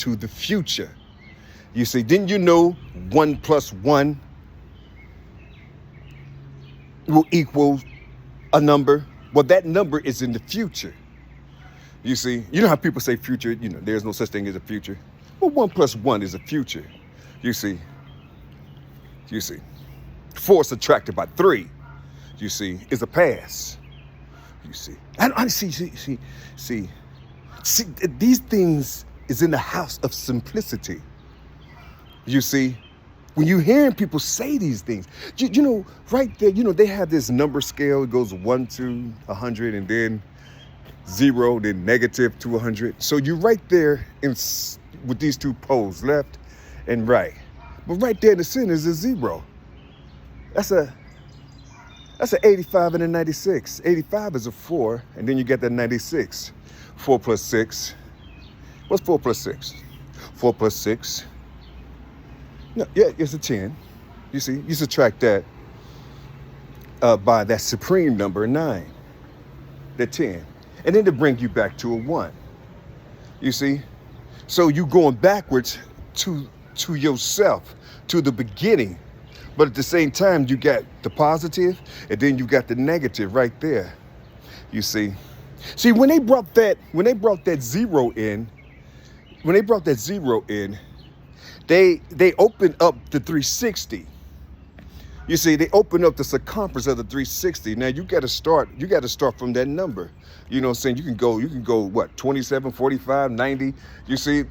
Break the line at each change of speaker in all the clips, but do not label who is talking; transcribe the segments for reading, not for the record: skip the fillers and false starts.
to the future. You see, didn't you know 1 plus 1 will equal a number? Well, that number is in the future. You see, you know how people say future, there's no such thing as a future. Well, 1 plus 1 is a future. You see, 4 subtracted by 3, you see, is a past. You see, I see, these things is in the house of simplicity. You see, when you hearing people say these things, right there, they have this number scale. It goes 1 to 100 and then 0, then negative to 100. So you're right there with these two poles, left and right. But right there in the center is a 0. That's an 85 and a 96. 85 is a 4, and then you get that 96. 4 plus 6. What's 4 plus 6? 4 plus 6. No, yeah, it's a 10. You see, you subtract that by that supreme number 9, the 10. And then to bring you back to a 1. You see? So you going backwards to yourself, to the beginning. But at the same time, you got the positive, and then you got the negative right there. You see? See, when they brought that 0 in, they opened up the 360. You see, they opened up the circumference of the 360. Now you got to start from that number. You know what I'm saying? You can go what, 27, 45, 90. You see,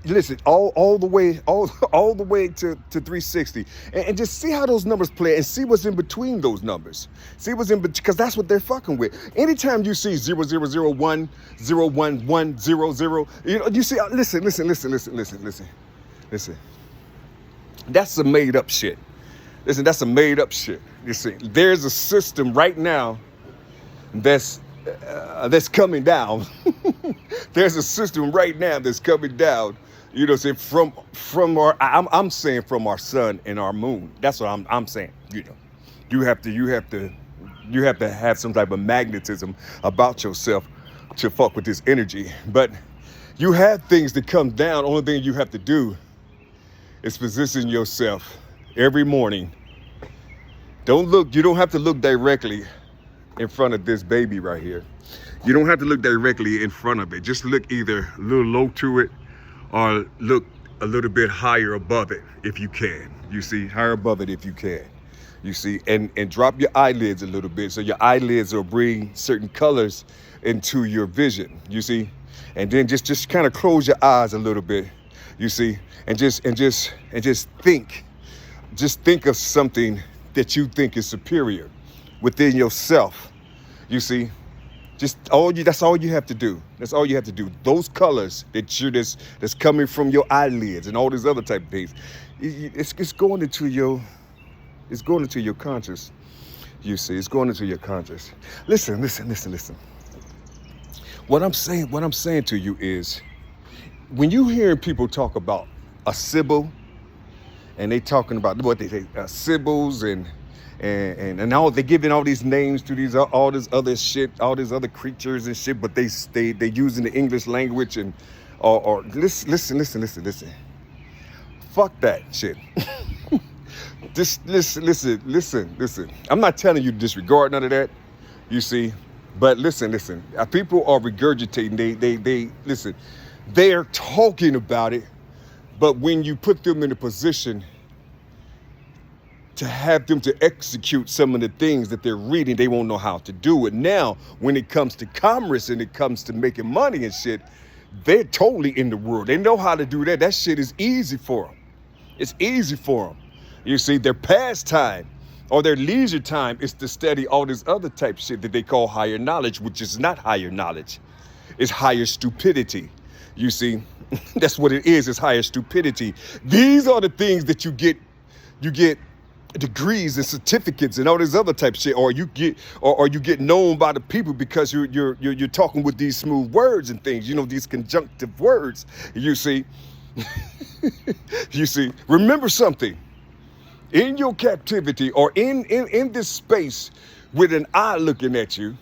listen, all the way to 360, and just see how those numbers play and see what's in between those numbers. See what's in between, because that's what they're fucking with. Anytime you see 0001, 011, 00, you see, listen. That's some made up shit. Listen, that's some made up shit. You see, there's a system right now that's coming down. There's a system right now that's coming down. You know what I'm saying? From I'm saying from our sun and our moon. That's what I'm saying. You have to have some type of magnetism about yourself to fuck with this energy. But you have things that come down. Only thing you have to do is position yourself every morning. You don't have to look directly in front of this baby right here. You don't have to look directly in front of it. Just look either a little low to it or look a little bit higher above it if you can. You see, higher above it if you can. You see, and drop your eyelids a little bit so your eyelids will bring certain colors into your vision. You see, and then just kind of close your eyes a little bit. You see, and just think of something that you think is superior within yourself. You see, that's all you have to do. That's all you have to do. Those colors that's coming from your eyelids and all these other type of things, it's going into your conscious. You see, it's going into your conscious. Listen. What I'm saying to you is, when you hear people talk about a Sybil, and they talking about what they say, Sibyls and all, they giving all these names to all this other shit, all these other creatures and shit, but they using the English language or listen. Fuck that shit. Just listen. I'm not telling you to disregard none of that, you see, but listen. People are regurgitating. They listen. They're talking about it, but when you put them in a position to have them to execute some of the things that they're reading, they won't know how to do it. Now, when it comes to commerce and it comes to making money and shit, they're totally in the world. They know how to do that. That shit is easy for them. It's easy for them. You see, their pastime or their leisure time is to study all this other type shit that they call higher knowledge, which is not higher knowledge. It's higher stupidity. You see, that's what it is. It's higher stupidity. These are the things that you get degrees and certificates and all this other type of shit, or you get known by the people because you're talking with these smooth words and things, these conjunctive words. You see, remember something. In your captivity or in this space with an eye looking at you,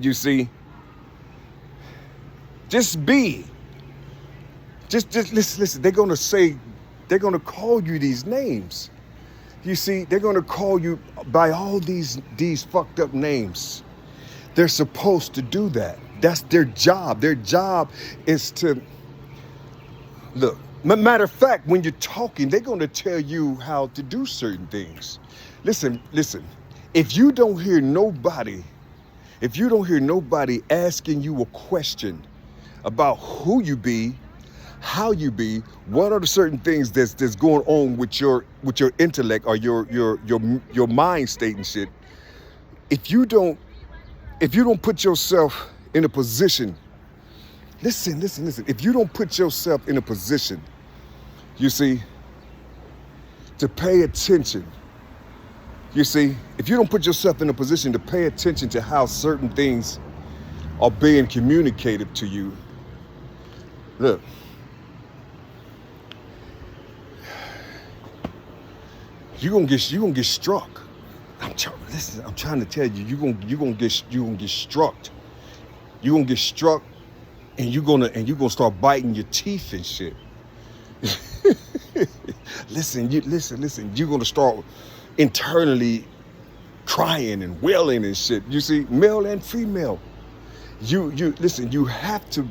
you see, just be Just listen. They're gonna call you these names. You see, they're gonna call you by all these fucked up names. They're supposed to do that. That's their job. Their job is to look. Matter of fact, when you're talking, they're gonna tell you how to do certain things. Listen. If you don't hear nobody asking you a question about who you be, how you be, what are the certain things that's going on with your intellect or your mind state and shit. If you don't put yourself in a position, listen. If you don't put yourself in a position, you see, to pay attention. You see, if you don't put yourself in a position to pay attention to how certain things are being communicated to you, look, you're gonna get struck. I'm trying to tell you, you're gonna get struck. You're gonna get struck, and you're gonna start biting your teeth and shit. Listen. You're gonna start internally crying and wailing and shit. You see, male and female. You listen. You have to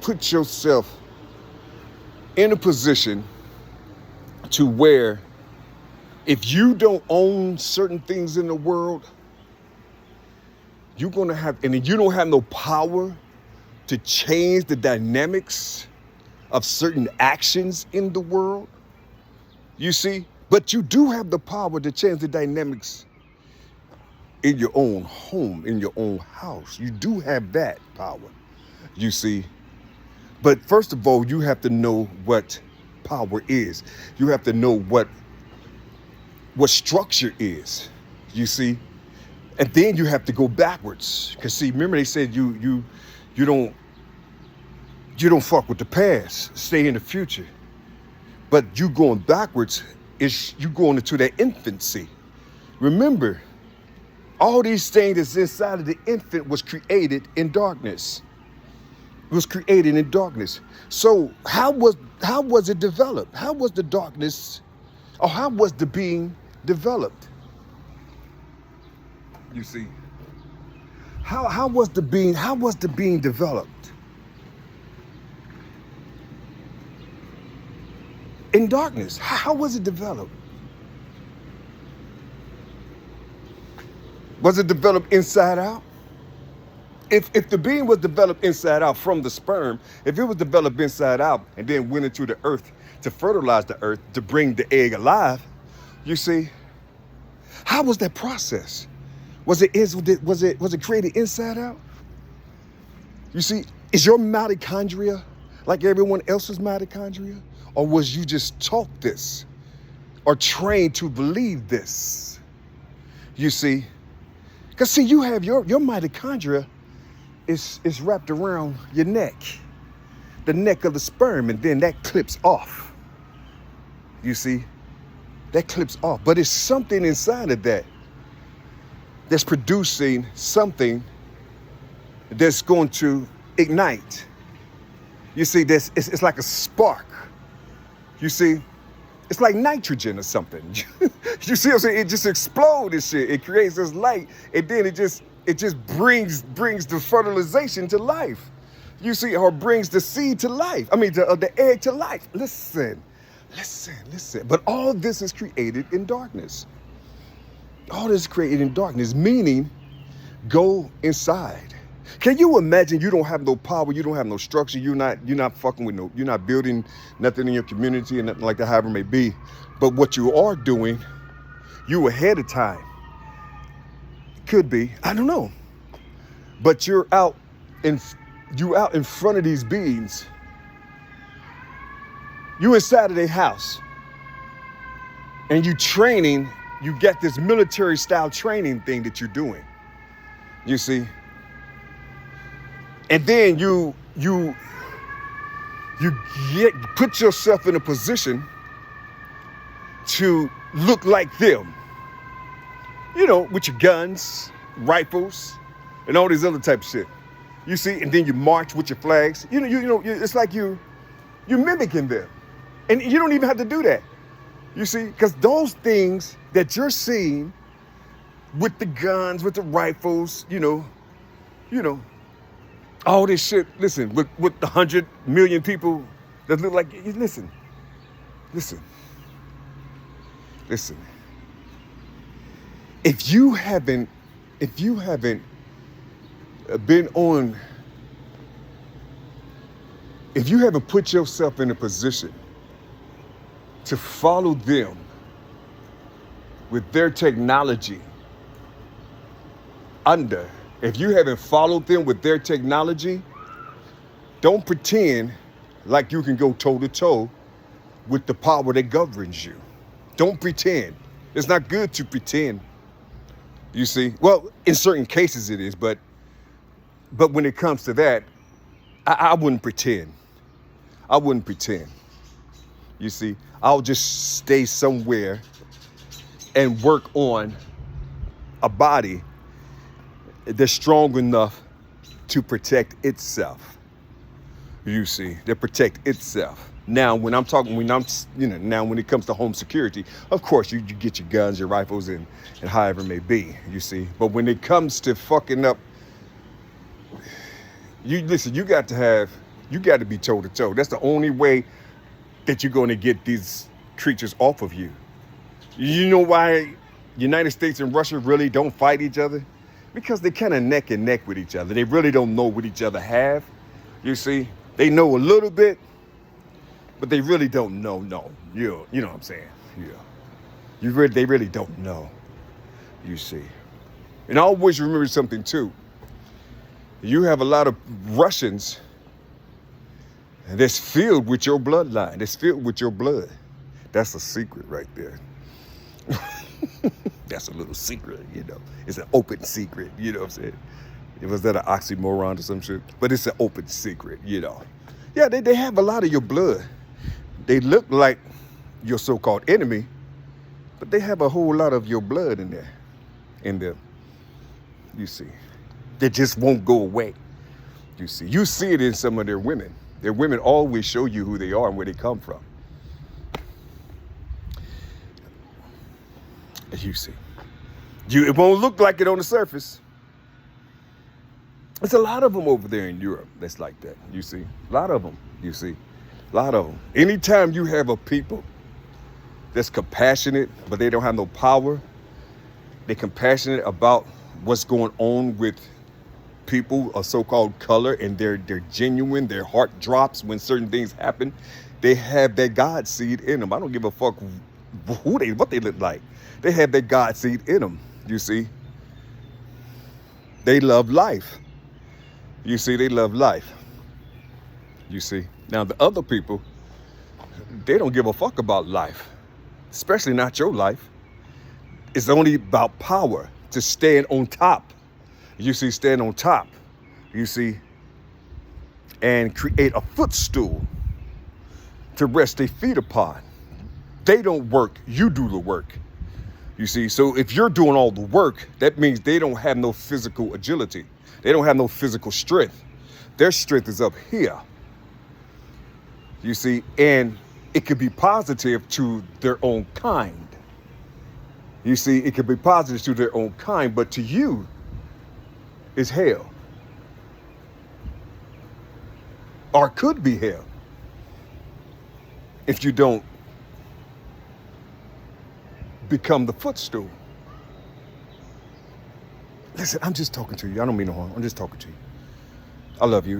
put yourself in a position to where, if you don't own certain things in the world, you're gonna have, and you don't have no power to change the dynamics of certain actions in the world. You see, but you do have the power to change the dynamics in your own home, in your own house. You do have that power, you see. But first of all, you have to know what power is. You have to know what structure is, you see. And then you have to go backwards. Because see, remember they said you don't fuck with the past, stay in the future. But you going backwards is you going into that infancy. Remember, all these things that's inside of the infant was created in darkness. It was created in darkness. So how was it developed? How was the darkness, or how was the being developed? You see, how was the being developed? In darkness. How was it developed? Was it developed inside out? If the being was developed inside out from the sperm, if it was developed inside out and then went into the earth to fertilize the earth, to bring the egg alive, you see, how was that process? Was it created inside out? You see, is your mitochondria like everyone else's mitochondria? Or was you just taught this or trained to believe this? You see, because see, you have your mitochondria is wrapped around your neck, the neck of the sperm, and then that clips off. You see, that clips off. But it's something inside of that that's producing something that's going to ignite. You see, it's like a spark. You see, it's like nitrogen or something. You see what I'm saying? It just explodes and shit. It creates this light, and then it just brings the fertilization to life. You see, or brings the seed to life. I mean, the egg to life. Listen. But all this is created in darkness. All this is created in darkness, meaning go inside. Can you imagine you don't have no power, you don't have no structure, you're not fucking with you're not building nothing in your community and nothing like that, however it may be. But what you are doing, you ahead of time. Could be, I don't know. But you're out in front of these beings. You inside of their house. And you training, you get this military style training thing that you're doing. You see? And then you put yourself in a position to look like them. You know, with your guns, rifles, and all these other type of shit. You see, and then you march with your flags. You know, it's like you You're mimicking them. And you don't even have to do that. You see, because those things that you're seeing with the guns, with the rifles, all this shit, listen, with the 100 million people that look like, listen. If you haven't been on, if you haven't put yourself in a position to follow them with their technology if you haven't followed them with their technology, don't pretend like you can go toe to toe with the power that governs you. Don't pretend. It's not good to pretend. You see? Well, in certain cases it is, but when it comes to that, I wouldn't pretend. I wouldn't pretend. You see? I'll just stay somewhere and work on a body that's strong enough to protect itself. You see, to protect itself. Now, when it comes to home security, of course, you get your guns, your rifles, and however it may be, you see. But when it comes to fucking up, you got to be toe to toe. That's the only way that you're going to get these creatures off of you. You know why United States and Russia really don't fight each other? Because they kind of neck and neck with each other. They really don't know what each other have. You see, they know a little bit, but they really don't know. No, you know what I'm saying? Yeah, they really don't know. You see, and always remember something too. You have a lot of Russians that's filled with your bloodline. That's filled with your blood. That's a secret right there. That's a little secret, It's an open secret, you know what I'm saying? Was that an oxymoron or some shit? But it's an open secret, Yeah, they have a lot of your blood. They look like your so-called enemy, but they have a whole lot of your blood in them. You see. They just won't go away. You see it in some of their women. Their women always show you who they are and where they come from. You see. It won't look like it on the surface. There's a lot of them over there in Europe that's like that. You see. A lot of them. You see. A lot of them. Anytime you have a people that's compassionate, but they don't have no power, they're compassionate about what's going on with people of so-called color, and they're genuine, their heart drops when certain things happen. They have that God seed in them. I don't give a fuck what they look like. They have that God seed in them, you see. They love life. You see, they love life. You see. Now, the other people, they don't give a fuck about life, especially not your life. It's only about power, to stand on top. You see, stand on top, you see, and create a footstool to rest their feet upon. They don't work, you do the work. You see, so if you're doing all the work, that means they don't have no physical agility. They don't have no physical strength. Their strength is up here. You see, and it could be positive to their own kind. You see, it could be positive to their own kind, but to you, it's hell. Or could be hell if you don't become the footstool. Listen, I'm just talking to you. I don't mean no harm. I'm just talking to you. I love you.